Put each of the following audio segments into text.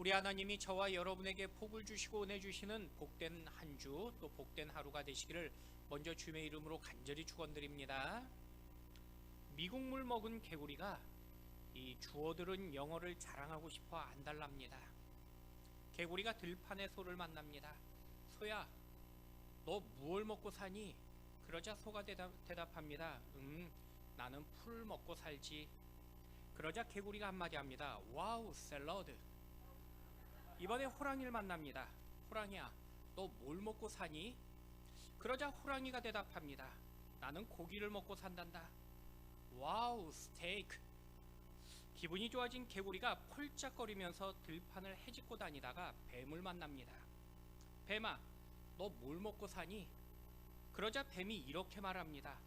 우리 하나님이 저와 여러분에게 복을 주시고 은혜 주시는 복된 한 주, 또 복된 하루가 되시기를 먼저 주님의 이름으로 간절히 축원드립니다. 미국물 먹은 개구리가 이 주워들은 영어를 자랑하고 싶어 안달납니다. 개구리가 들판의 소를 만납니다. 소야, 너 무얼 먹고 사니? 그러자 소가 대답합니다. 나는 풀 먹고 살지. 그러자 개구리가 한마디 합니다. 와우, 샐러드. 이번에 호랑이를 만납니다. 호랑이야, 너 뭘 먹고 사니? 그러자 호랑이가 대답합니다. 나는 고기를 먹고 산단다. 와우, 스테이크. 기분이 좋아진 개구리가 폴짝거리면서 들판을 헤집고 다니다가 뱀을 만납니다. 뱀아, 너 뭘 먹고 사니? 그러자 뱀이 이렇게 말합니다.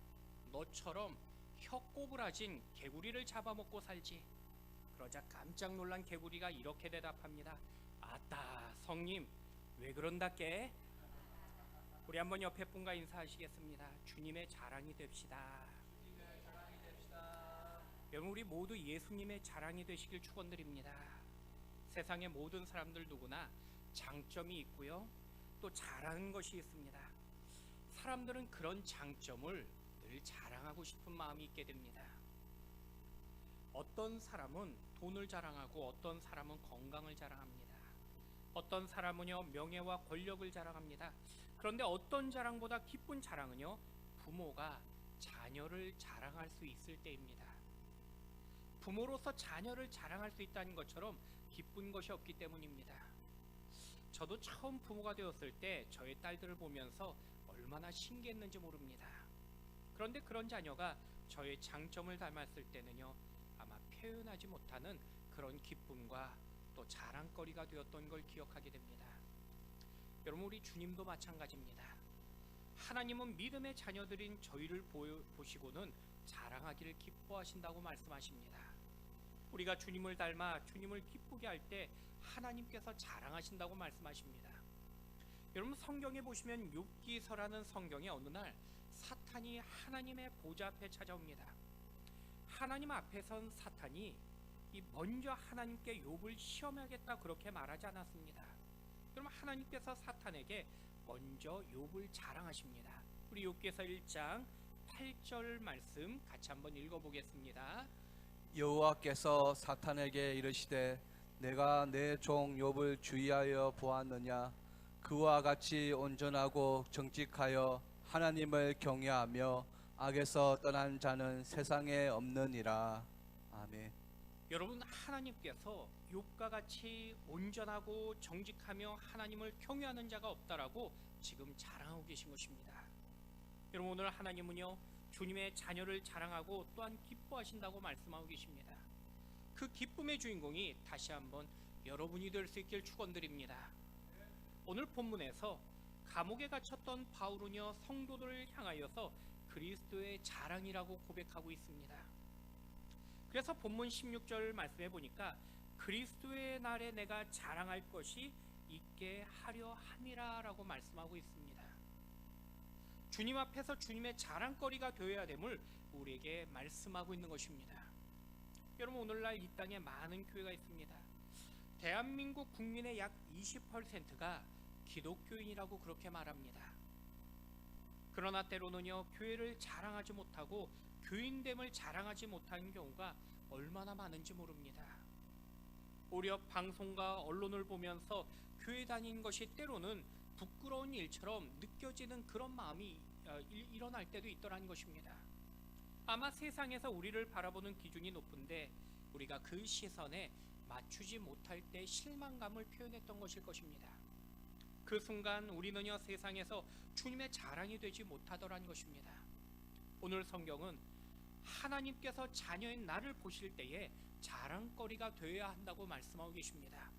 너처럼 혀 꼬부라진 개구리를 잡아먹고 살지. 그러자 깜짝 놀란 개구리가 이렇게 대답합니다. 아따, 성님, 왜 그런다께? 우리 한번 옆에 분과 인사하시겠습니다. 주님의 자랑이 됩시다. 여러분, 우리 모두 예수님의 자랑이 되시길 축원드립니다. 세상의 모든 사람들 누구나 장점이 있고요, 또 잘하는 것이 있습니다. 사람들은 그런 장점을 늘 자랑하고 싶은 마음이 있게 됩니다. 어떤 사람은 돈을 자랑하고 어떤 사람은 건강을 자랑합니다. 어떤 사람은요, 명예와 권력을 자랑합니다. 그런데 어떤 자랑보다 기쁜 자랑은요, 부모가 자녀를 자랑할 수 있을 때입니다. 부모로서 자녀를 자랑할 수 있다는 것처럼 기쁜 것이 없기 때문입니다. 저도 처음 부모가 되었을 때 저의 딸들을 보면서 얼마나 신기했는지 모릅니다. 그런데 그런 자녀가 저의 장점을 닮았을 때는요, 아마 표현하지 못하는 그런 기쁨과 또 자랑거리가 되었던 걸 기억하게 됩니다. 여러분, 우리 주님도 마찬가지입니다. 하나님은 믿음의 자녀들인 저희를 보시고는 자랑하기를 기뻐하신다고 말씀하십니다. 우리가 주님을 닮아 주님을 기쁘게 할 때 하나님께서 자랑하신다고 말씀하십니다. 여러분, 성경에 보시면 욥기서라는 성경에 어느 날 사탄이 하나님의 보좌 앞에 찾아옵니다. 하나님 앞에 선 사탄이 먼저 하나님께 욥을 시험하겠다 그렇게 말하지 않았습니다. 그럼 하나님께서 사탄에게 먼저 욥을 자랑하십니다. 우리 욥기서 1장 8절 말씀 같이 한번 읽어보겠습니다. 여호와께서 사탄에게 이르시되 내가 내 종 욥을 주의하여 보았느냐. 그와 같이 온전하고 정직하여 하나님을 경외하며 악에서 떠난 자는 세상에 없느니라. 아멘. 여러분, 하나님께서 욥과 같이 온전하고 정직하며 하나님을 경외하는 자가 없다라고 지금 자랑하고 계신 것입니다. 여러분, 오늘 하나님은요, 주님의 자녀를 자랑하고 또한 기뻐하신다고 말씀하고 계십니다. 그 기쁨의 주인공이 다시 한번 여러분이 될 수 있길 축원드립니다. 오늘 본문에서 감옥에 갇혔던 바울은요, 성도들을 향하여서 그리스도의 자랑이라고 고백하고 있습니다. 그래서 본문 16절 말씀해 보니까 그리스도의 날에 내가 자랑할 것이 있게 하려 함이라 라고 말씀하고 있습니다. 주님 앞에서 주님의 자랑거리가 되어야 됨을 우리에게 말씀하고 있는 것입니다. 여러분, 오늘날 이 땅에 많은 교회가 있습니다. 대한민국 국민의 약 20%가 기독교인이라고 그렇게 말합니다. 그러나 때로는요, 교회를 자랑하지 못하고 교인됨을 자랑하지 못하는 경우가 얼마나 많은지 모릅니다. 오히려 방송과 언론을 보면서 교회 다니는 것이 때로는 부끄러운 일처럼 느껴지는 그런 마음이 일어날 때도 있더라는 것입니다. 아마 세상에서 우리를 바라보는 기준이 높은데 우리가 그 시선에 맞추지 못할 때 실망감을 표현했던 것일 것입니다. 그 순간 우리는요, 세상에서 주님의 자랑이 되지 못하더라는 것입니다. 오늘 성경은 하나님께서 자녀인 나를 보실 때에 자랑거리가 되어야 한다고 말씀하고 계십니다.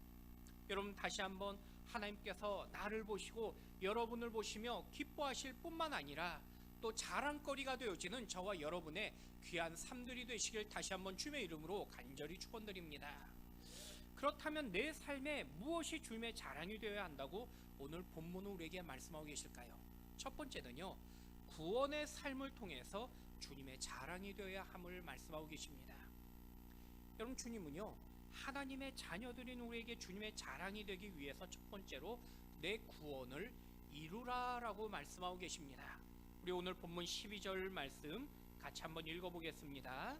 여러분, 다시 한번 하나님께서 나를 보시고 여러분을 보시며 기뻐하실 뿐만 아니라 또 자랑거리가 되어지는 저와 여러분의 귀한 삶들이 되시길 다시 한번 주님의 이름으로 간절히 축원드립니다. 그렇다면 내 삶에 무엇이 주님의 자랑이 되어야 한다고 오늘 본문은 우리에게 말씀하고 계실까요? 첫 번째는요, 구원의 삶을 통해서 주님의 자랑이 되어야 함을 말씀하고 계십니다. 여러분, 주님은요, 하나님의 자녀들인 우리에게 주님의 자랑이 되기 위해서 첫 번째로 내 구원을 이루라라고 말씀하고 계십니다. 우리 오늘 본문 12절 말씀 같이 한번 읽어보겠습니다.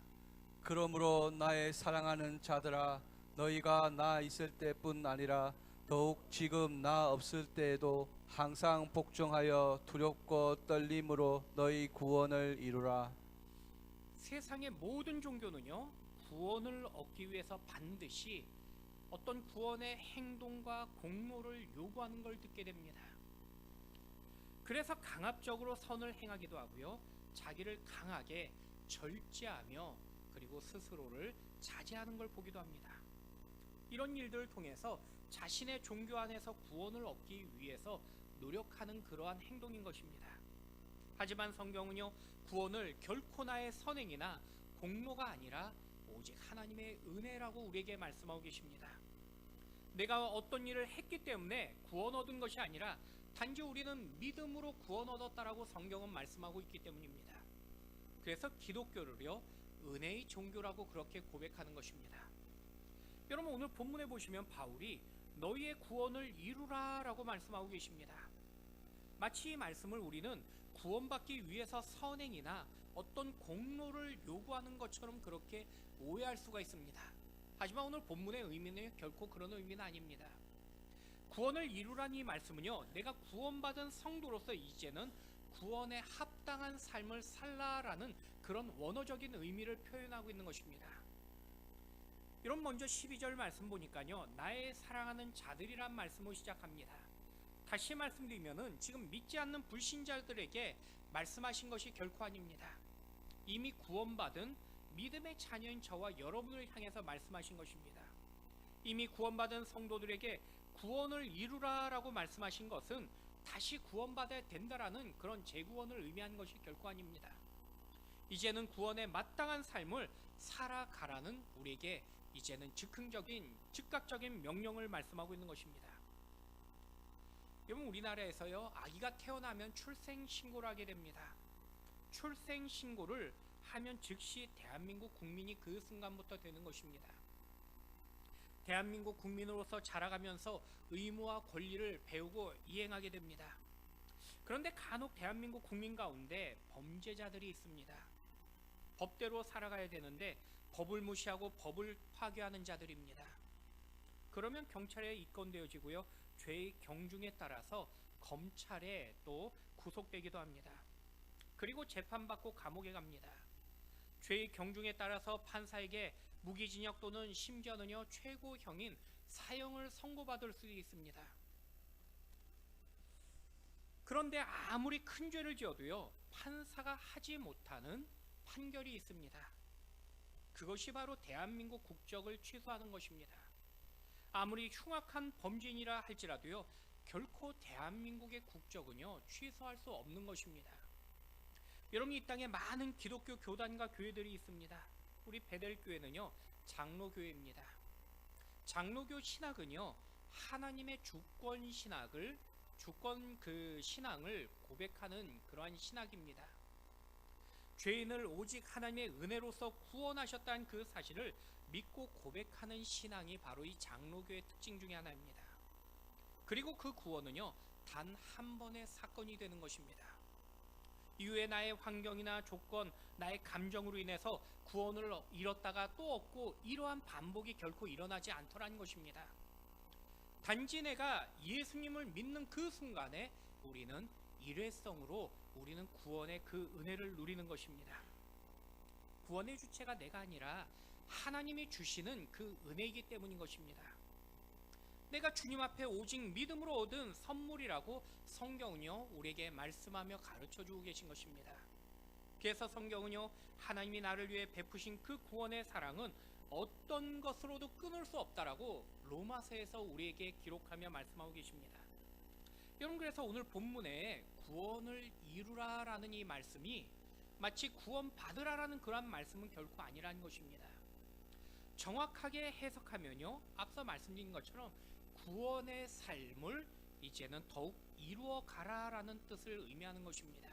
그러므로 나의 사랑하는 자들아, 너희가 나 있을 때뿐 아니라 더욱 지금 나 없을 때에도 항상 복종하여 두렵고 떨림으로 너희 구원을 이루라. 세상의 모든 종교는요, 구원을 얻기 위해서 반드시 어떤 구원의 행동과 공로를 요구하는 걸 듣게 됩니다. 그래서 강압적으로 선을 행하기도 하고요, 자기를 강하게 절제하며 그리고 스스로를 자제하는 걸 보기도 합니다. 이런 일들을 통해서 자신의 종교 안에서 구원을 얻기 위해서 노력하는 그러한 행동인 것입니다. 하지만 성경은요, 구원을 결코 나의 선행이나 공로가 아니라 오직 하나님의 은혜라고 우리에게 말씀하고 계십니다. 내가 어떤 일을 했기 때문에 구원 얻은 것이 아니라 단지 우리는 믿음으로 구원 얻었다라고 성경은 말씀하고 있기 때문입니다. 그래서 기독교를요, 은혜의 종교라고 그렇게 고백하는 것입니다. 여러분, 오늘 본문에 보시면 바울이 너희의 구원을 이루라 라고 말씀하고 계십니다. 마치 이 말씀을 우리는 구원받기 위해서 선행이나 어떤 공로를 요구하는 것처럼 그렇게 오해할 수가 있습니다. 하지만 오늘 본문의 의미는 결코 그런 의미는 아닙니다. 구원을 이루라는 이 말씀은요, 내가 구원받은 성도로서 이제는 구원에 합당한 삶을 살라라는 그런 원어적인 의미를 표현하고 있는 것입니다. 여러분, 먼저 12절 말씀 보니까요, 나의 사랑하는 자들이란 말씀으로 시작합니다. 다시 말씀드리면은 지금 믿지 않는 불신자들에게 말씀하신 것이 결코 아닙니다. 이미 구원받은 믿음의 자녀인 저와 여러분을 향해서 말씀하신 것입니다. 이미 구원받은 성도들에게 구원을 이루라 라고 말씀하신 것은 다시 구원받아야 된다라는 그런 재구원을 의미하는 것이 결코 아닙니다. 이제는 구원에 마땅한 삶을 살아가라는 우리에게 이제는 즉각적인 명령을 말씀하고 있는 것입니다. 여러분, 우리나라에서요, 아기가 태어나면 출생신고를 하게 됩니다. 출생신고를 하면 즉시 대한민국 국민이 그 순간부터 되는 것입니다. 대한민국 국민으로서 자라가면서 의무와 권리를 배우고 이행하게 됩니다. 그런데 간혹 대한민국 국민 가운데 범죄자들이 있습니다. 법대로 살아가야 되는데 법을 무시하고 법을 파괴하는 자들입니다. 그러면 경찰에 입건되어지고요, 죄의 경중에 따라서 검찰에 또 구속되기도 합니다. 그리고 재판받고 감옥에 갑니다. 죄의 경중에 따라서 판사에게 무기징역 또는 심지어는요, 최고형인 사형을 선고받을 수도 있습니다. 그런데 아무리 큰 죄를 지어도요, 판사가 하지 못하는 판결이 있습니다. 그것이 바로 대한민국 국적을 취소하는 것입니다. 아무리 흉악한 범죄인이라 할지라도요, 결코 대한민국의 국적은요, 취소할 수 없는 것입니다. 여러분, 이 땅에 많은 기독교 교단과 교회들이 있습니다. 우리 베델교회는요, 장로교회입니다. 장로교 신학은요, 하나님의 주권 신앙을 고백하는 그러한 신학입니다. 죄인을 오직 하나님의 은혜로서 구원하셨다는 그 사실을 믿고 고백하는 신앙이 바로 이 장로교의 특징 중에 하나입니다. 그리고 그 구원은요, 단 한 번의 사건이 되는 것입니다. 이후에 나의 환경이나 조건, 나의 감정으로 인해서 구원을 잃었다가 또 얻고 이러한 반복이 결코 일어나지 않더라는 것입니다. 단지 내가 예수님을 믿는 그 순간에 우리는 일회성으로 우리는 구원의 그 은혜를 누리는 것입니다. 구원의 주체가 내가 아니라 하나님이 주시는 그 은혜이기 때문인 것입니다. 내가 주님 앞에 오직 믿음으로 얻은 선물이라고 성경은요, 우리에게 말씀하며 가르쳐주고 계신 것입니다. 그래서 성경은요, 하나님이 나를 위해 베푸신 그 구원의 사랑은 어떤 것으로도 끊을 수 없다라고 로마서에서 우리에게 기록하며 말씀하고 계십니다. 여러분, 그래서 오늘 본문에 구원을 이루라라는 이 말씀이 마치 구원 받으라라는 그러한 말씀은 결코 아니라는 것입니다. 정확하게 해석하면요, 앞서 말씀드린 것처럼 구원의 삶을 이제는 더욱 이루어 가라라는 뜻을 의미하는 것입니다.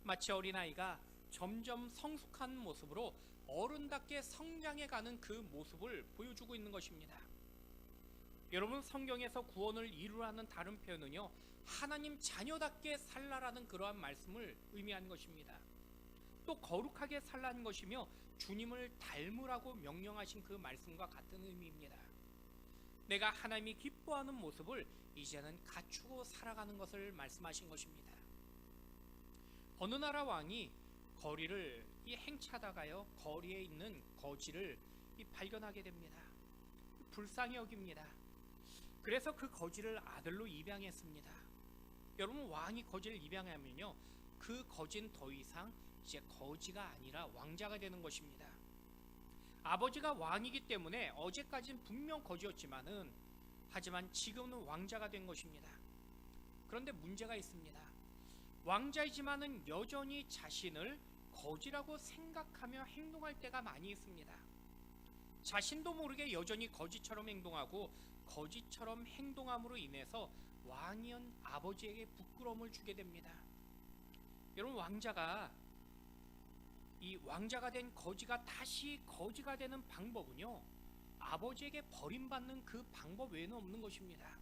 마치 어린아이가 점점 성숙한 모습으로 어른답게 성장해가는 그 모습을 보여주고 있는 것입니다. 여러분, 성경에서 구원을 이루라는 다른 표현은요, 하나님 자녀답게 살라라는 그러한 말씀을 의미하는 것입니다. 또 거룩하게 살라는 것이며 주님을 닮으라고 명령하신 그 말씀과 같은 의미입니다. 내가 하나님이 기뻐하는 모습을 이제는 갖추고 살아가는 것을 말씀하신 것입니다. 어느 나라 왕이 거리를 행차하다가요, 거리에 있는 거지를 발견하게 됩니다. 불쌍히 여깁니다. 그래서 그 거지를 아들로 입양했습니다. 여러분, 왕이 거지를 입양하면요, 그 거지는 더 이상 이제 거지가 아니라 왕자가 되는 것입니다. 아버지가 왕이기 때문에 어제까지는 분명 거지였지만은, 하지만 지금은 왕자가 된 것입니다. 그런데 문제가 있습니다. 왕자이지만은 여전히 자신을 거지라고 생각하며 행동할 때가 많이 있습니다. 자신도 모르게 여전히 거지처럼 행동하고 거지처럼 행동함으로 인해서 왕이은 아버지에게 부끄러움을 주게 됩니다. 여러분, 왕자가 된 거지가 다시 거지가 되는 방법은요, 아버지에게 버림받는 그 방법 외에는 없는 것입니다.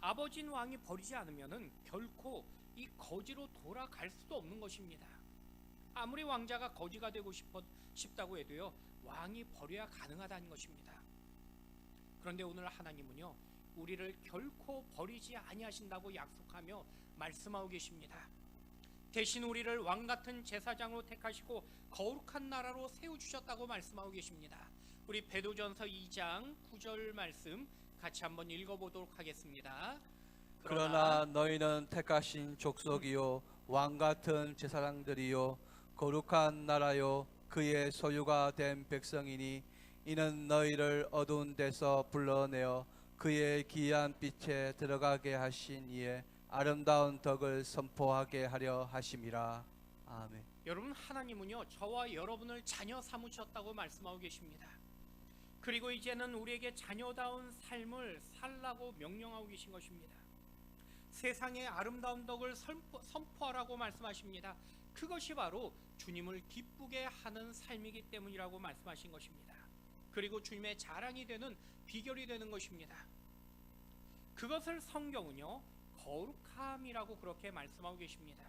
아버지는 왕이 버리지 않으면은 결코 이 거지로 돌아갈 수도 없는 것입니다. 아무리 왕자가 거지가 되고 싶다고 해도요, 왕이 버려야 가능하다는 것입니다. 그런데 오늘 하나님은요, 우리를 결코 버리지 아니하신다고 약속하며 말씀하고 계십니다. 대신 우리를 왕같은 제사장으로 택하시고 거룩한 나라로 세워주셨다고 말씀하고 계십니다. 우리 베드로전서 2장 9절 말씀 같이 한번 읽어보도록 하겠습니다. 그러나 너희는 택하신 족속이요 왕같은 제사장들이요 거룩한 나라요 그의 소유가 된 백성이니 이는 너희를 어두운 데서 불러내어 그의 기이한 빛에 들어가게 하신 이의 아름다운 덕을 선포하게 하려 하심이라. 아멘. 여러분, 하나님은요, 저와 여러분을 자녀 삼으셨다고 말씀하고 계십니다. 그리고 이제는 우리에게 자녀다운 삶을 살라고 명령하고 계신 것입니다. 세상의 아름다운 덕을 선포하라고 말씀하십니다. 그것이 바로 주님을 기쁘게 하는 삶이기 때문이라고 말씀하신 것입니다. 그리고 주님의 자랑이 되는 비결이 되는 것입니다. 그것을 성경은요, 거룩함이라고 그렇게 말씀하고 계십니다.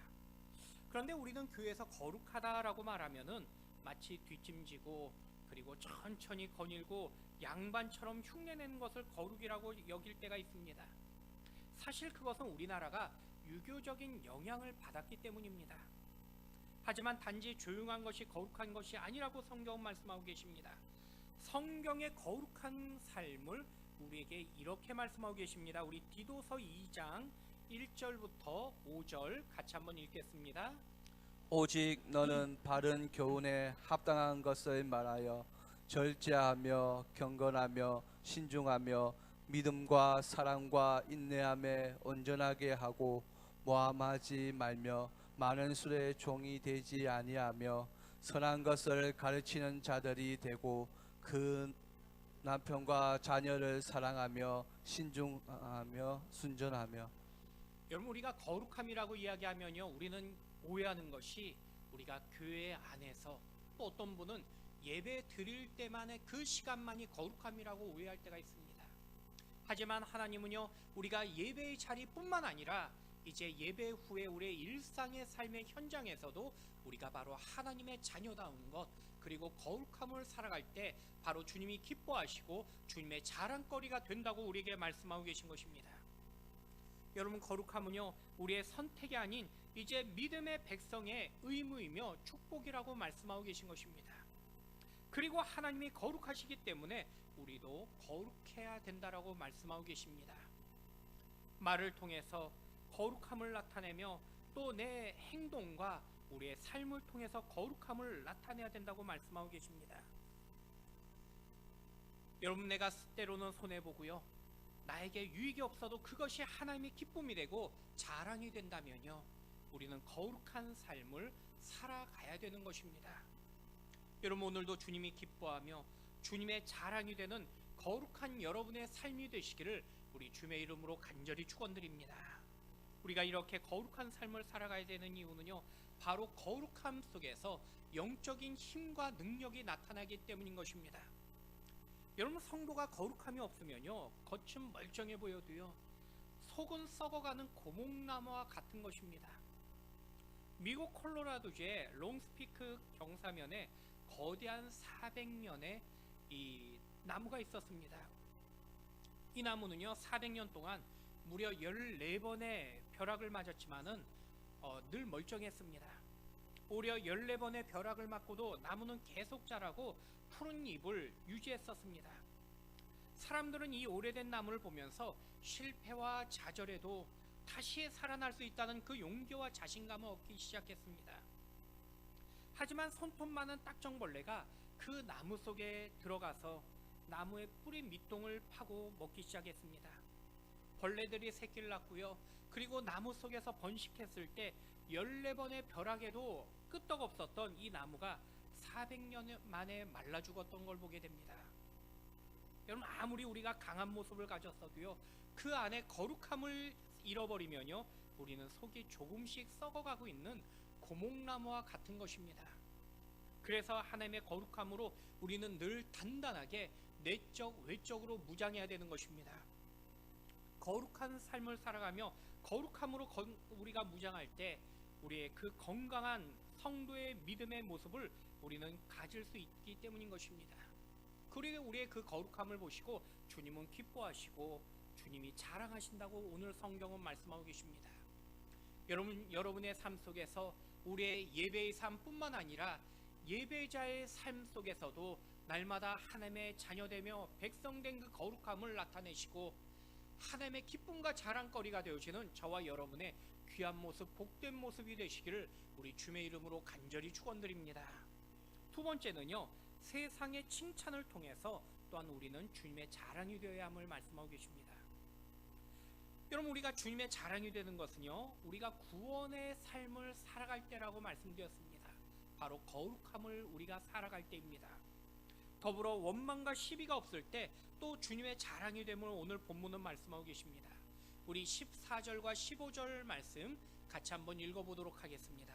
그런데 우리는 교회에서 거룩하다라고 말하면은 마치 뒷짐지고 그리고 천천히 거닐고 양반처럼 흉내내는 것을 거룩이라고 여길 때가 있습니다. 사실 그것은 우리나라가 유교적인 영향을 받았기 때문입니다. 하지만 단지 조용한 것이 거룩한 것이 아니라고 성경은 말씀하고 계십니다. 성경의 거룩한 삶을 우리에게 이렇게 말씀하고 계십니다. 우리 디도서 2장 1절부터 5절 같이 한번 읽겠습니다. 오직 너는 바른 교훈에 합당한 것을 말하여 절제하며 경건하며 신중하며 믿음과 사랑과 인내함에 온전하게 하고 모함하지 말며 많은 술의 종이 되지 아니하며 선한 것을 가르치는 자들이 되고 그 남편과 자녀를 사랑하며 신중하며 순전하며. 여러분, 우리가 거룩함이라고 이야기하면요, 우리는 오해하는 것이 우리가 교회 안에서, 또 어떤 분은 예배 드릴 때만의 그 시간만이 거룩함이라고 오해할 때가 있습니다. 하지만 하나님은요, 우리가 예배의 자리뿐만 아니라 이제 예배 후에 우리의 일상의 삶의 현장에서도 우리가 바로 하나님의 자녀다운 것, 그리고 거룩함을 살아갈 때 바로 주님이 기뻐하시고 주님의 자랑거리가 된다고 우리에게 말씀하고 계신 것입니다. 여러분, 거룩함은요, 우리의 선택이 아닌 이제 믿음의 백성의 의무이며 축복이라고 말씀하고 계신 것입니다. 그리고 하나님이 거룩하시기 때문에 우리도 거룩해야 된다라고 말씀하고 계십니다. 말을 통해서 거룩함을 나타내며 또 내 행동과 우리의 삶을 통해서 거룩함을 나타내야 된다고 말씀하고 계십니다. 여러분, 내가 때로는 손해보고요, 나에게 유익이 없어도 그것이 하나님의 기쁨이 되고 자랑이 된다면요, 우리는 거룩한 삶을 살아가야 되는 것입니다. 여러분, 오늘도 주님이 기뻐하며 주님의 자랑이 되는 거룩한 여러분의 삶이 되시기를 우리 주님의 이름으로 간절히 축원드립니다. 우리가 이렇게 거룩한 삶을 살아가야 되는 이유는요, 바로 거룩함 속에서 영적인 힘과 능력이 나타나기 때문인 것입니다. 여러분, 성도가 거룩함이 없으면요, 겉은 멀쩡해 보여도요, 속은 썩어가는 고목나무와 같은 것입니다. 미국 콜로라도주의 롱스피크 경사면에 거대한 400년의 이 나무가 있었습니다. 이 나무는요, 400년 동안 무려 14번의 벼락을 맞았지만은 늘 멀쩡했습니다. 오히려 14번의 벼락을 맞고도 나무는 계속 자라고 푸른 잎을 유지했었습니다. 사람들은 이 오래된 나무를 보면서 실패와 좌절에도 다시 살아날 수 있다는 그 용기와 자신감을 얻기 시작했습니다. 하지만 손톱 많은 딱정벌레가 그 나무 속에 들어가서 나무의 뿌리 밑동을 파고 먹기 시작했습니다. 벌레들이 새끼를 낳고요, 그리고 나무 속에서 번식했을 때 14번의 벼락에도 끄떡없었던 이 나무가 400년 만에 말라 죽었던 걸 보게 됩니다. 여러분, 아무리 우리가 강한 모습을 가졌어도요, 그 안에 거룩함을 잃어버리면요, 우리는 속이 조금씩 썩어가고 있는 고목나무와 같은 것입니다. 그래서 하나님의 거룩함으로 우리는 늘 단단하게 내적 외적으로 무장해야 되는 것입니다. 거룩한 삶을 살아가며 거룩함으로 우리가 무장할 때 우리의 그 건강한 성도의 믿음의 모습을 우리는 가질 수 있기 때문인 것입니다. 그리고 우리의 그 거룩함을 보시고 주님은 기뻐하시고 주님이 자랑하신다고 오늘 성경은 말씀하고 계십니다. 여러분의 삶 속에서 우리의 예배의 삶뿐만 아니라 예배자의 삶 속에서도 날마다 하나님의 자녀되며 백성된 그 거룩함을 나타내시고 하나님의 기쁨과 자랑거리가 되어지는 저와 여러분의 귀한 모습, 복된 모습이 되시기를 우리 주님의 이름으로 간절히 축원드립니다. 두 번째는요, 세상의 칭찬을 통해서 또한 우리는 주님의 자랑이 되어야 함을 말씀하고 계십니다. 여러분, 우리가 주님의 자랑이 되는 것은요, 우리가 구원의 삶을 살아갈 때라고 말씀드렸습니다. 바로 거룩함을 우리가 살아갈 때입니다. 더불어 원망과 시비가 없을 때 또 주님의 자랑이 됨을 오늘 본문은 말씀하고 계십니다. 우리 14절과 15절 말씀 같이 한번 읽어보도록 하겠습니다.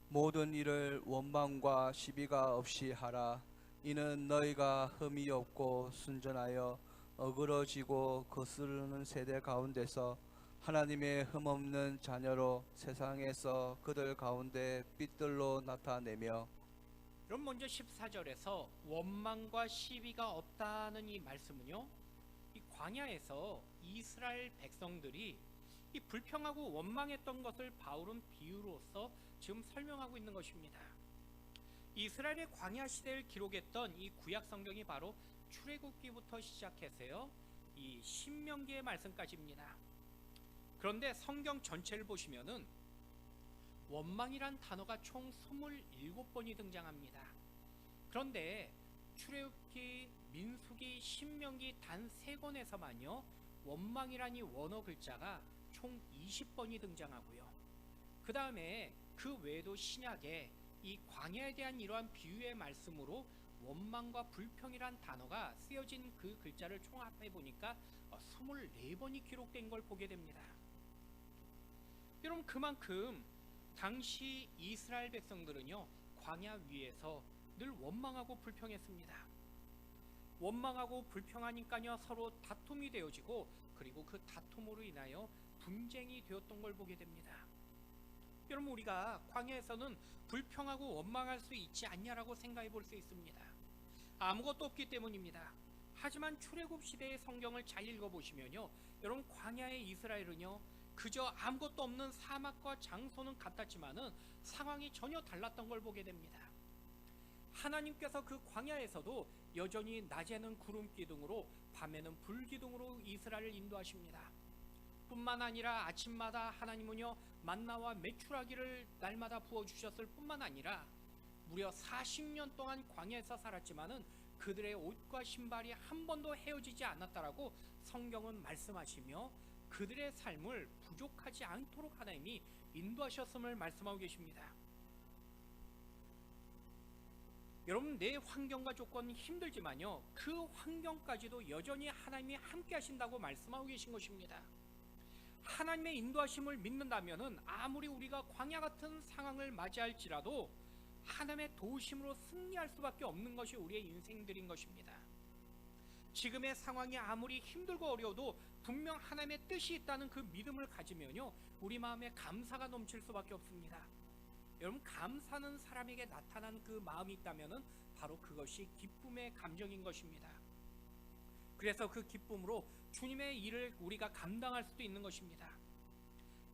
모든 일을 원망과 시비가 없이 하라. 이는 너희가 흠이 없고 순전하여 어그러지고 거스르는 세대 가운데서 하나님의 흠없는 자녀로 세상에서 그들 가운데 빛들로 나타내며. 그럼 먼저 14절에서 원망과 시비가 없다는 이 말씀은요, 이 광야에서 이스라엘 백성들이 이 불평하고 원망했던 것을 바울은 비유로서 지금 설명하고 있는 것입니다. 이스라엘의 광야 시대를 기록했던 이 구약 성경이 바로 출애굽기부터 시작해서요, 이 신명기의 말씀까지입니다. 그런데 성경 전체를 보시면은 원망이란 단어가 총 27번이 등장합니다. 그런데 출애굽기, 민수기, 신명기 단 3권에서만요, 원망이란 이 원어 글자가 총 20번이 등장하고요. 그 다음에 그 외에도 신약에 이 광야에 대한 이러한 비유의 말씀으로 원망과 불평이란 단어가 쓰여진 그 글자를 총합해 보니까 24번이 기록된 걸 보게 됩니다. 여러분, 그만큼 당시 이스라엘 백성들은요, 광야 위에서 늘 원망하고 불평했습니다. 원망하고 불평하니까요, 서로 다툼이 되어지고, 그리고 그 다툼으로 인하여 분쟁이 되었던 걸 보게 됩니다. 여러분, 우리가 광야에서는 불평하고 원망할 수 있지 않냐라고 생각해 볼 수 있습니다. 아무것도 없기 때문입니다. 하지만 출애굽 시대의 성경을 잘 읽어보시면요, 여러분, 광야의 이스라엘은요, 그저 아무것도 없는 사막과 장소는 같았지만은 상황이 전혀 달랐던 걸 보게 됩니다. 하나님께서 그 광야에서도 여전히 낮에는 구름 기둥으로 밤에는 불 기둥으로 이스라엘을 인도하십니다. 뿐만 아니라 아침마다 하나님은요, 만나와 메추라기를 날마다 부어주셨을 뿐만 아니라 무려 40년 동안 광야에서 살았지만은 그들의 옷과 신발이 한 번도 헤어지지 않았다라고 성경은 말씀하시며 그들의 삶을 부족하지 않도록 하나님이 인도하셨음을 말씀하고 계십니다. 여러분, 내 환경과 조건이 힘들지만요, 그 환경까지도 여전히 하나님이 함께 하신다고 말씀하고 계신 것입니다. 하나님의 인도하심을 믿는다면은 아무리 우리가 광야 같은 상황을 맞이할지라도 하나님의 도우심으로 승리할 수밖에 없는 것이 우리의 인생들인 것입니다. 지금의 상황이 아무리 힘들고 어려워도 분명 하나님의 뜻이 있다는 그 믿음을 가지면요, 우리 마음에 감사가 넘칠 수밖에 없습니다. 여러분, 감사는 사람에게 나타난 그 마음이 있다면은 바로 그것이 기쁨의 감정인 것입니다. 그래서 그 기쁨으로 주님의 일을 우리가 감당할 수도 있는 것입니다.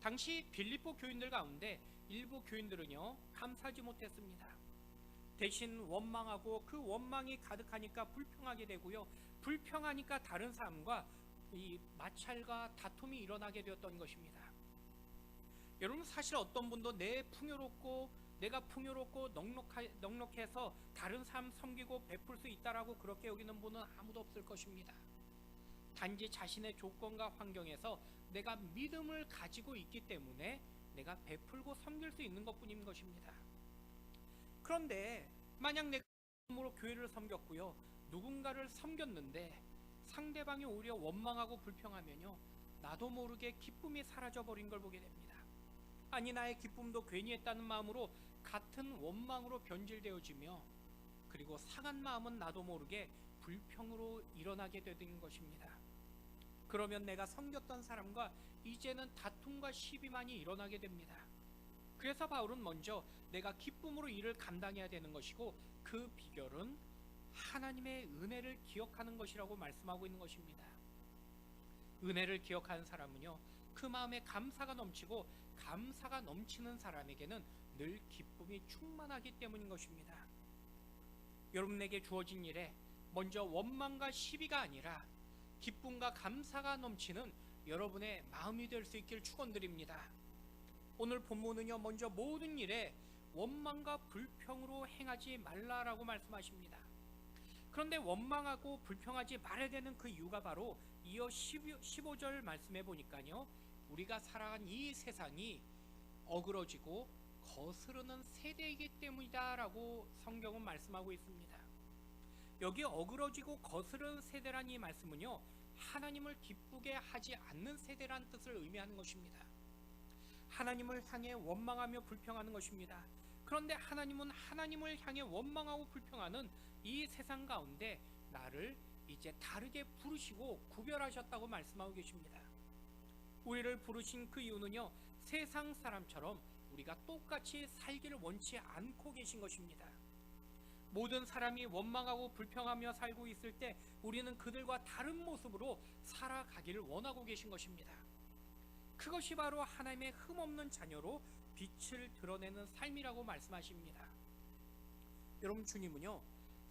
당시 빌립보 교인들 가운데 일부 교인들은요, 감사하지 못했습니다. 대신 원망하고 그 원망이 가득하니까 불평하게 되고요, 불평하니까 다른 사람과 이 마찰과 다툼이 일어나게 되었던 것입니다. 여러분, 사실 어떤 분도 내가 풍요롭고 넉넉해서 다른 사람 섬기고 베풀 수 있다라고 그렇게 여기는 분은 아무도 없을 것입니다. 단지 자신의 조건과 환경에서 내가 믿음을 가지고 있기 때문에 내가 베풀고 섬길 수 있는 것뿐인 것입니다. 그런데 만약 내가 믿음으로 교회를 섬겼고요, 누군가를 섬겼는데 상대방이 오히려 원망하고 불평하면요, 나도 모르게 기쁨이 사라져버린 걸 보게 됩니다. 아니, 나의 기쁨도 괜히 했다는 마음으로 같은 원망으로 변질되어지며, 그리고 상한 마음은 나도 모르게 불평으로 일어나게 되는 것입니다. 그러면 내가 섬겼던 사람과 이제는 다툼과 시비만이 일어나게 됩니다. 그래서 바울은 먼저 내가 기쁨으로 일을 감당해야 되는 것이고, 그 비결은 하나님의 은혜를 기억하는 것이라고 말씀하고 있는 것입니다. 은혜를 기억하는 사람은요, 그 마음에 감사가 넘치고, 감사가 넘치는 사람에게는 늘 기쁨이 충만하기 때문인 것입니다. 여러분에게 주어진 일에 먼저 원망과 시비가 아니라 기쁨과 감사가 넘치는 여러분의 마음이 될 수 있길 축원드립니다. 오늘 본문은요, 먼저 모든 일에 원망과 불평으로 행하지 말라라고 말씀하십니다. 그런데 원망하고 불평하지 말아야 되는 그 이유가 바로 이어 15절 말씀해 보니까요, 우리가 살아간 이 세상이 어그러지고 거스르는 세대이기 때문이다 라고 성경은 말씀하고 있습니다. 여기 어그러지고 거스르는 세대란 이 말씀은요, 하나님을 기쁘게 하지 않는 세대란 뜻을 의미하는 것입니다. 하나님을 향해 원망하며 불평하는 것입니다. 그런데 하나님은 하나님을 향해 원망하고 불평하는 이 세상 가운데 나를 이제 다르게 부르시고 구별하셨다고 말씀하고 계십니다. 우리를 부르신 그 이유는요, 세상 사람처럼 우리가 똑같이 살기를 원치 않고 계신 것입니다. 모든 사람이 원망하고 불평하며 살고 있을 때 우리는 그들과 다른 모습으로 살아가기를 원하고 계신 것입니다. 그것이 바로 하나님의 흠없는 자녀로 빛을 드러내는 삶이라고 말씀하십니다. 여러분, 주님은요,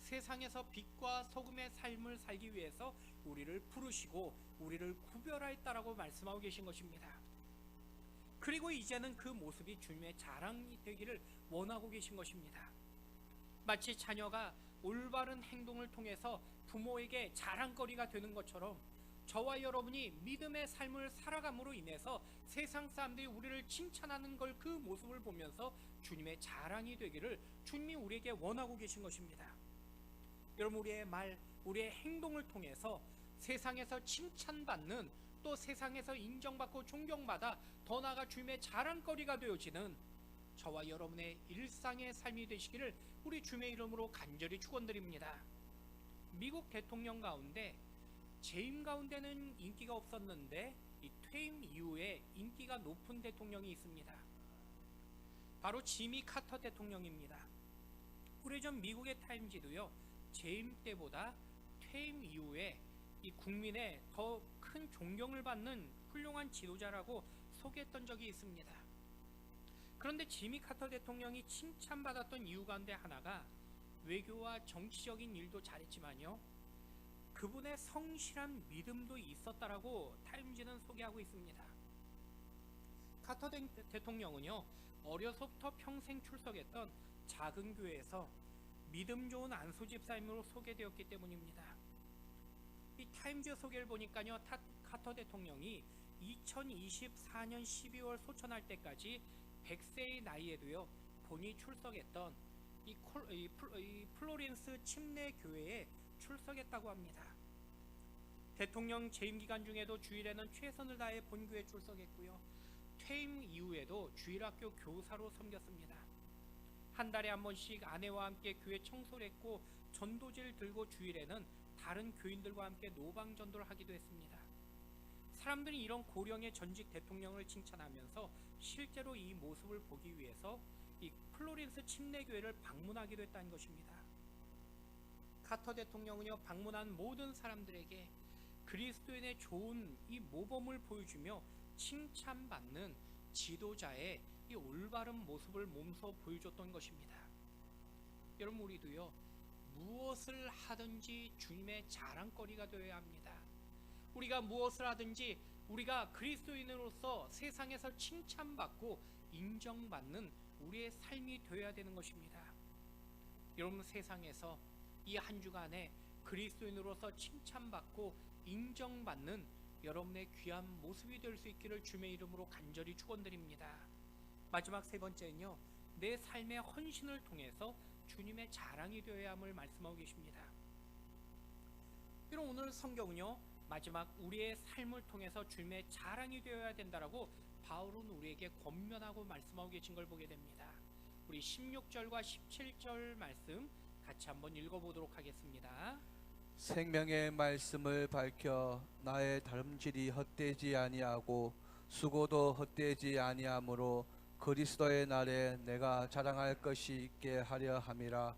세상에서 빛과 소금의 삶을 살기 위해서 우리를 부르시고 우리를 구별하였다라고 말씀하고 계신 것입니다. 그리고 이제는 그 모습이 주님의 자랑이 되기를 원하고 계신 것입니다. 마치 자녀가 올바른 행동을 통해서 부모에게 자랑거리가 되는 것처럼 저와 여러분이 믿음의 삶을 살아감으로 인해서 세상 사람들이 우리를 칭찬하는 걸, 그 모습을 보면서 주님의 자랑이 되기를 주님이 우리에게 원하고 계신 것입니다. 여러분, 우리의 말, 우리의 행동을 통해서 세상에서 칭찬받는, 또 세상에서 인정받고 존경받아 더 나아가 주님의 자랑거리가 되어지는 저와 여러분의 일상의 삶이 되시기를 우리 주님의 이름으로 간절히 축원드립니다. 미국 대통령 가운데 재임 가운데는 인기가 없었는데 이 퇴임 이후에 인기가 높은 대통령이 있습니다. 바로 지미 카터 대통령입니다. 오래전 미국의 타임지도요, 재임 때보다 퇴임 이후에 이 국민의 더 큰 존경을 받는 훌륭한 지도자라고 소개했던 적이 있습니다. 그런데 지미 카터 대통령이 칭찬받았던 이유 가운데 하나가 외교와 정치적인 일도 잘했지만요, 그분의 성실한 믿음도 있었다라고 타임지는 소개하고 있습니다. 카터 대통령은요, 어려서부터 평생 출석했던 작은 교회에서 믿음 좋은 안수 집사님으로 소개되었기 때문입니다. 이 타임즈 소개를 보니까요, 카터 대통령이 2024년 12월 소천할 때까지 100세의 나이에도요, 본인이 출석했던 이 플로렌스 침례 교회에 출석했다고 합니다. 대통령 재임 기간 중에도 주일에는 최선을 다해 본교에 출석했고요. 퇴임 이후에도 주일학교 교사로 섬겼습니다. 한 달에 한 번씩 아내와 함께 교회 청소를 했고 전도지를 들고 주일에는 다른 교인들과 함께 노방 전도를 하기도 했습니다. 사람들이 이런 고령의 전직 대통령을 칭찬하면서 실제로 이 모습을 보기 위해서 이 플로렌스 침례교회를 방문하기도 했다는 것입니다. 카터 대통령은요, 방문한 모든 사람들에게 그리스도인의 좋은 이 모범을 보여주며 칭찬받는 지도자의 이 올바른 모습을 몸소 보여줬던 것입니다. 여러분, 우리도요, 무엇을 하든지 주님의 자랑거리가 되어야 합니다. 우리가 무엇을 하든지 우리가 그리스도인으로서 세상에서 칭찬받고 인정받는 우리의 삶이 되어야 되는 것입니다. 여러분, 세상에서 이 한 주간에 그리스도인으로서 칭찬받고 인정받는 여러분의 귀한 모습이 될 수 있기를 주님의 이름으로 간절히 축원드립니다. 마지막 세 번째는요, 내 삶의 헌신을 통해서 주님의 자랑이 되어야 함을 말씀하고 계십니다. 여러분, 오늘 성경은요, 마지막 우리의 삶을 통해서 주님의 자랑이 되어야 된다라고 바울은 우리에게 권면하고 말씀하고 계신 걸 보게 됩니다. 우리 16절과 17절 말씀 같이 한번 읽어보도록 하겠습니다. 생명의 말씀을 밝혀 나의 다름질이 헛되지 아니하고 수고도 헛되지 아니하므로 그리스도의 날에 내가 자랑할 것이 있게 하려 함이라.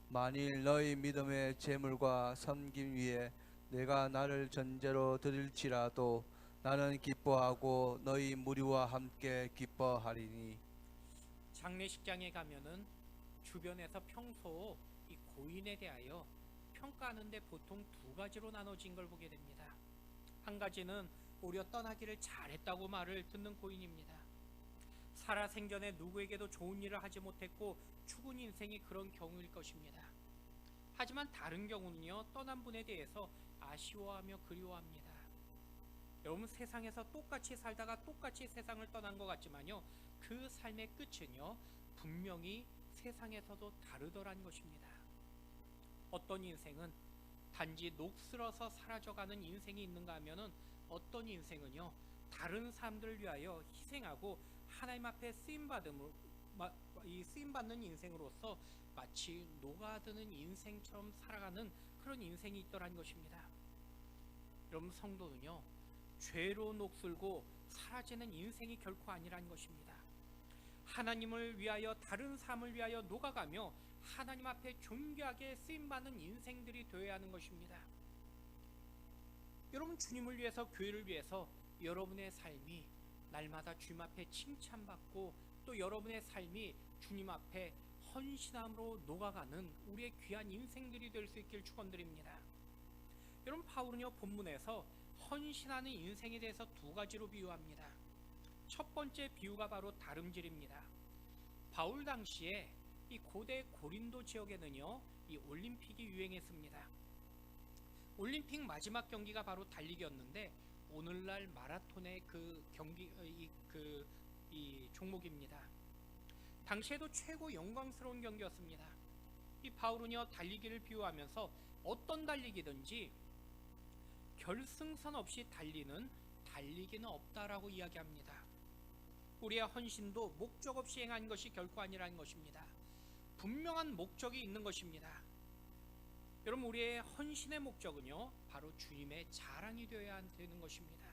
만일 너희 믿음의 재물과 섬김 위에 내가 나를 전제로 드릴지라도 나는 기뻐하고 너희 무리와 함께 기뻐하리니. 장례식장에 가면은 주변에서 평소 이 고인에 대하여 평가하는데 보통 두 가지로 나눠진 걸 보게 됩니다. 한 가지는 오히려 떠나기를 잘했다고 말을 듣는 고인입니다. 살아 생전에 누구에게도 좋은 일을 하지 못했고 죽은 인생이 그런 경우일 것입니다. 하지만 다른 경우는요, 떠난 분에 대해서 아쉬워하며 그리워합니다. 여러분, 세상에서 똑같이 살다가 똑같이 세상을 떠난 것 같지만요, 그 삶의 끝은요, 분명히 세상에서도 다르더란 것입니다. 어떤 인생은 단지 녹슬어서 사라져가는 인생이 있는가 하면은 어떤 인생은요, 다른 사람들을 위하여 희생하고 하나님 앞에 쓰임받는 인생으로서 마치 녹아드는 인생처럼 살아가는 그런 인생이 있더란 것입니다. 여러분, 성도는요, 죄로 녹슬고 사라지는 인생이 결코 아니란 것입니다. 하나님을 위하여 다른 삶을 위하여 녹아가며 하나님 앞에 존귀하게 쓰임받는 인생들이 되어야 하는 것입니다. 여러분, 주님을 위해서, 교회를 위해서 여러분의 삶이 날마다 주님 앞에 칭찬받고 또 여러분의 삶이 주님 앞에 헌신함으로 녹아가는 우리의 귀한 인생들이 될 수 있길 축원드립니다. 여러분, 바울은요, 본문에서 헌신하는 인생에 대해서 두 가지로 비유합니다. 첫 번째 비유가 바로 다름질입니다. 바울 당시에 이 고대 고린도 지역에는요, 이 올림픽이 유행했습니다. 올림픽 마지막 경기가 바로 달리기였는데 오늘날 마라톤의 그 경기 이 종목입니다. 당시에도 최고 영광스러운 경기였습니다. 이 바울은요, 달리기를 비유하면서 어떤 달리기든지 결승선 없이 달리는 달리기는 없다라고 이야기합니다. 우리의 헌신도 목적 없이 행한 것이 결코 아니라는 것입니다. 분명한 목적이 있는 것입니다. 여러분, 우리의 헌신의 목적은요, 바로 주님의 자랑이 되어야 되는 것입니다.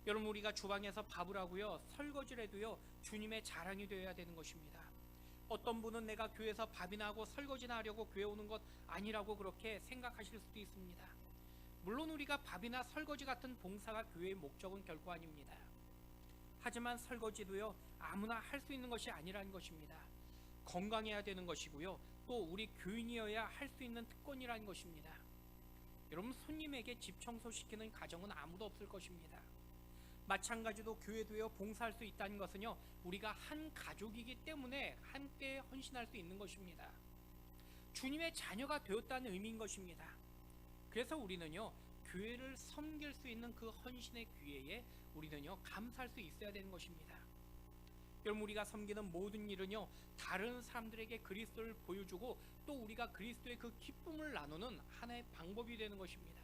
여러분, 우리가 주방에서 밥을 하고요, 설거지를 해도요, 주님의 자랑이 되어야 되는 것입니다. 어떤 분은 내가 교회에서 밥이나 하고 설거지나 하려고 교회 오는 것 아니라고 그렇게 생각하실 수도 있습니다. 물론 우리가 밥이나 설거지 같은 봉사가 교회의 목적은 결코 아닙니다. 하지만 설거지도요, 아무나 할 수 있는 것이 아니라는 것입니다. 건강해야 되는 것이고요, 또 우리 교인이어야 할 수 있는 특권이라는 것입니다. 여러분, 손님에게 집 청소시키는 가정은 아무도 없을 것입니다. 마찬가지로 교회도요, 봉사할 수 있다는 것은요, 우리가 한 가족이기 때문에 함께 헌신할 수 있는 것입니다. 주님의 자녀가 되었다는 의미인 것입니다. 그래서 우리는요, 교회를 섬길 수 있는 그 헌신의 기회에 우리는요, 감사할 수 있어야 되는 것입니다. 여러분, 우리가 섬기는 모든 일은요, 다른 사람들에게 그리스도를 보여주고 또 우리가 그리스도의 그 기쁨을 나누는 하나의 방법이 되는 것입니다.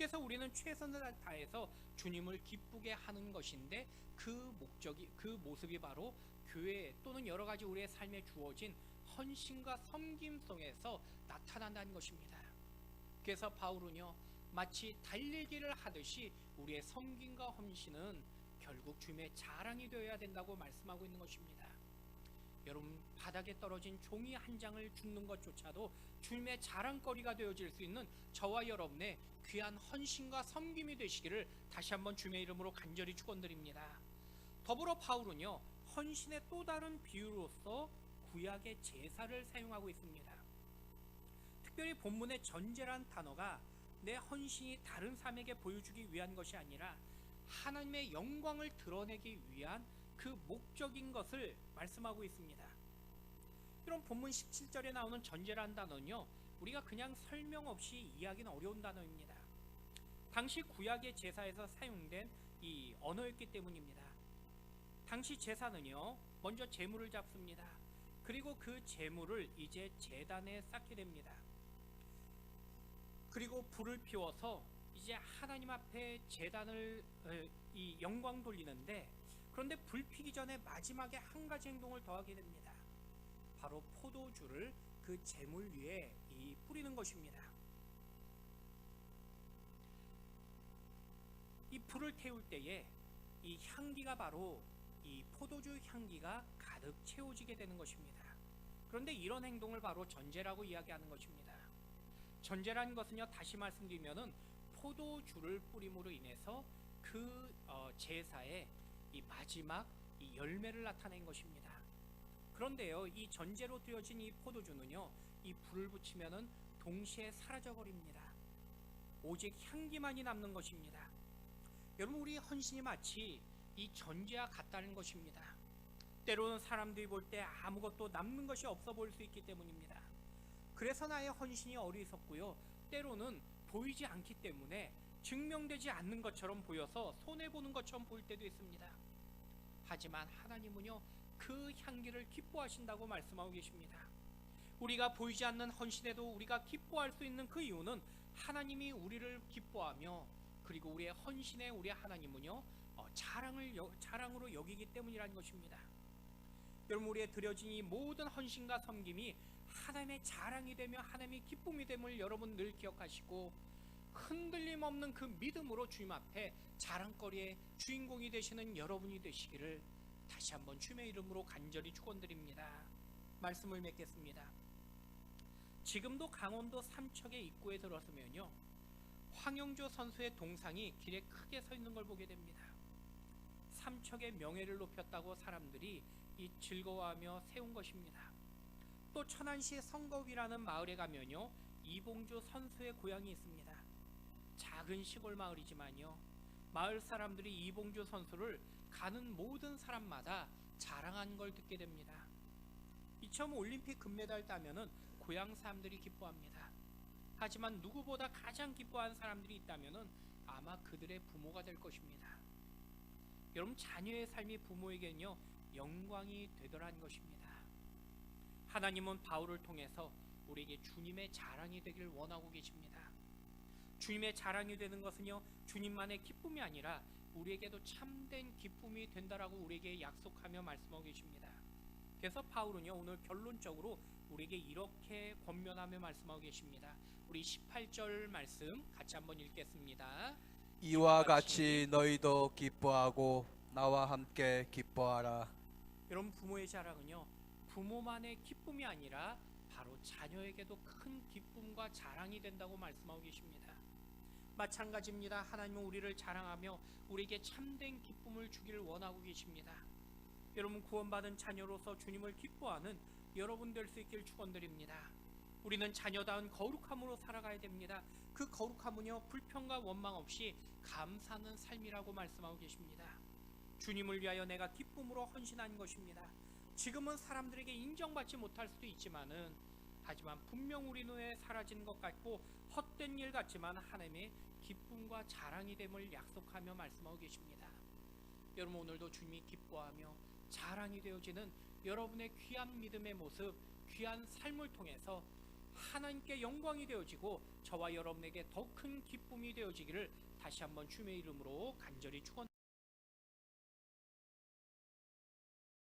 그래서 우리는 최선을 다해서 주님을 기쁘게 하는 것인데 그 목적이, 그 모습이 바로 교회 또는 여러 가지 우리의 삶에 주어진 헌신과 섬김 속에서 나타난다는 것입니다. 그래서 바울은요, 마치 달리기를 하듯이 우리의 섬김과 헌신은 결국 주님의 자랑이 되어야 된다고 말씀하고 있는 것입니다. 여러분, 바닥에 떨어진 종이 한 장을 줍는 것조차도 주님의 자랑거리가 되어질 수 있는 저와 여러분의 귀한 헌신과 섬김이 되시기를 다시 한번 주님의 이름으로 간절히 축원드립니다. 더불어 바울은요, 헌신의 또 다른 비유로서 구약의 제사를 사용하고 있습니다. 특별히 본문의 전제란 단어가 내 헌신이 다른 사람에게 보여주기 위한 것이 아니라 하나님의 영광을 드러내기 위한 그 목적인 것을 말씀하고 있습니다. 이런 본문 17절에 나오는 전제란 단어는요, 우리가 그냥 설명 없이 이해하기는 어려운 단어입니다. 당시 구약의 제사에서 사용된 이 언어였기 때문입니다. 당시 제사는요, 먼저 제물을 잡습니다. 그리고 그 제물을 이제 제단에 쌓게 됩니다. 그리고 불을 피워서 이제 하나님 앞에 제단을 이 영광 돌리는데, 그런데 불 피기 전에 마지막에 한 가지 행동을 더하게 됩니다. 바로 포도주를 그 제물 위에 뿌리는 것입니다. 이 불을 태울 때에 이 향기가 바로 이 포도주 향기가 가득 채워지게 되는 것입니다. 그런데 이런 행동을 바로 전제라고 이야기하는 것입니다. 전제라는 것은요, 다시 말씀드리면은 포도주를 뿌림으로 인해서 그 제사의 이 마지막 이 열매를 나타낸 것입니다. 그런데요, 이 전제로 드려진 이 포도주는요, 이 불을 붙이면은 동시에 사라져 버립니다. 오직 향기만이 남는 것입니다. 여러분, 우리 헌신이 마치 이 전제와 같다는 것입니다. 때로는 사람들이 볼 때 아무것도 남는 것이 없어 보일 수 있기 때문입니다. 그래서 나의 헌신이 어리석고요, 때로는 보이지 않기 때문에 증명되지 않는 것처럼 보여서 손해보는 것처럼 보일 때도 있습니다. 하지만 하나님은요, 그 향기를 기뻐하신다고 말씀하고 계십니다. 우리가 보이지 않는 헌신에도 우리가 기뻐할 수 있는 그 이유는 하나님이 우리를 기뻐하며, 그리고 우리의 헌신에 우리 하나님은요, 자랑으로 여기기 때문이라는 것입니다. 여러분, 우리의 드려진 이 모든 헌신과 섬김이 하나님의 자랑이 되며 하나님의 기쁨이 됨을 여러분 늘 기억하시고, 흔들림 없는 그 믿음으로 주님 앞에 자랑거리의 주인공이 되시는 여러분이 되시기를 다시 한번 주님의 이름으로 간절히 축원드립니다. 말씀을 맺겠습니다. 지금도 강원도 삼척의 입구에 들어서면요, 황영조 선수의 동상이 길에 크게 서 있는 걸 보게 됩니다. 삼척의 명예를 높였다고 사람들이 이 즐거워하며 세운 것입니다. 또 천안시 성겁이라는 마을에 가면요, 이봉주 선수의 고향이 있습니다. 작은 시골 마을이지만요, 마을 사람들이 이봉주 선수를 가는 모든 사람마다 자랑한 걸 듣게 됩니다. 이처럼 올림픽 금메달 따면은 고향 사람들이 기뻐합니다. 하지만 누구보다 가장 기뻐한 사람들이 있다면은 아마 그들의 부모가 될 것입니다. 여러분, 자녀의 삶이 부모에게는요, 영광이 되더라는 것입니다. 하나님은 바울을 통해서 우리에게 주님의 자랑이 되길 원하고 계십니다. 주님의 자랑이 되는 것은요, 주님만의 기쁨이 아니라 우리에게도 참된 기쁨이 된다라고 우리에게 약속하며 말씀하고 계십니다. 그래서 바울은요, 오늘 결론적으로 우리에게 이렇게 권면하며 말씀하고 계십니다. 우리 18절 말씀 같이 한번 읽겠습니다. 이와 같이 너희도 기뻐하고 나와 함께 기뻐하라. 여러분, 부모의 자랑은요, 부모만의 기쁨이 아니라 바로 자녀에게도 큰 기쁨과 자랑이 된다고 말씀하고 계십니다. 마찬가지입니다. 하나님은 우리를 자랑하며 우리에게 참된 기쁨을 주기를 원하고 계십니다. 여러분, 구원받은 자녀로서 주님을 기뻐하는 여러분 될 수 있길 축원드립니다. 우리는 자녀다운 거룩함으로 살아가야 됩니다. 그 거룩함은요, 불평과 원망 없이 감사하는 삶이라고 말씀하고 계십니다. 주님을 위하여 내가 기쁨으로 헌신한 것입니다. 지금은 사람들에게 인정받지 못할 수도 있지만은, 하지만 분명 우리 눈에 사라진 것 같고 헛된 일 같지만 하나님의 기쁨과 자랑이 됨을 약속하며 말씀하고 계십니다. 여러분, 오늘도 주님이 기뻐하며 자랑이 되어지는 여러분의 귀한 믿음의 모습, 귀한 삶을 통해서 하나님께 영광이 되어지고 저와 여러분에게 더 큰 기쁨이 되어지기를 다시 한번 주님의 이름으로 간절히 축원합니다.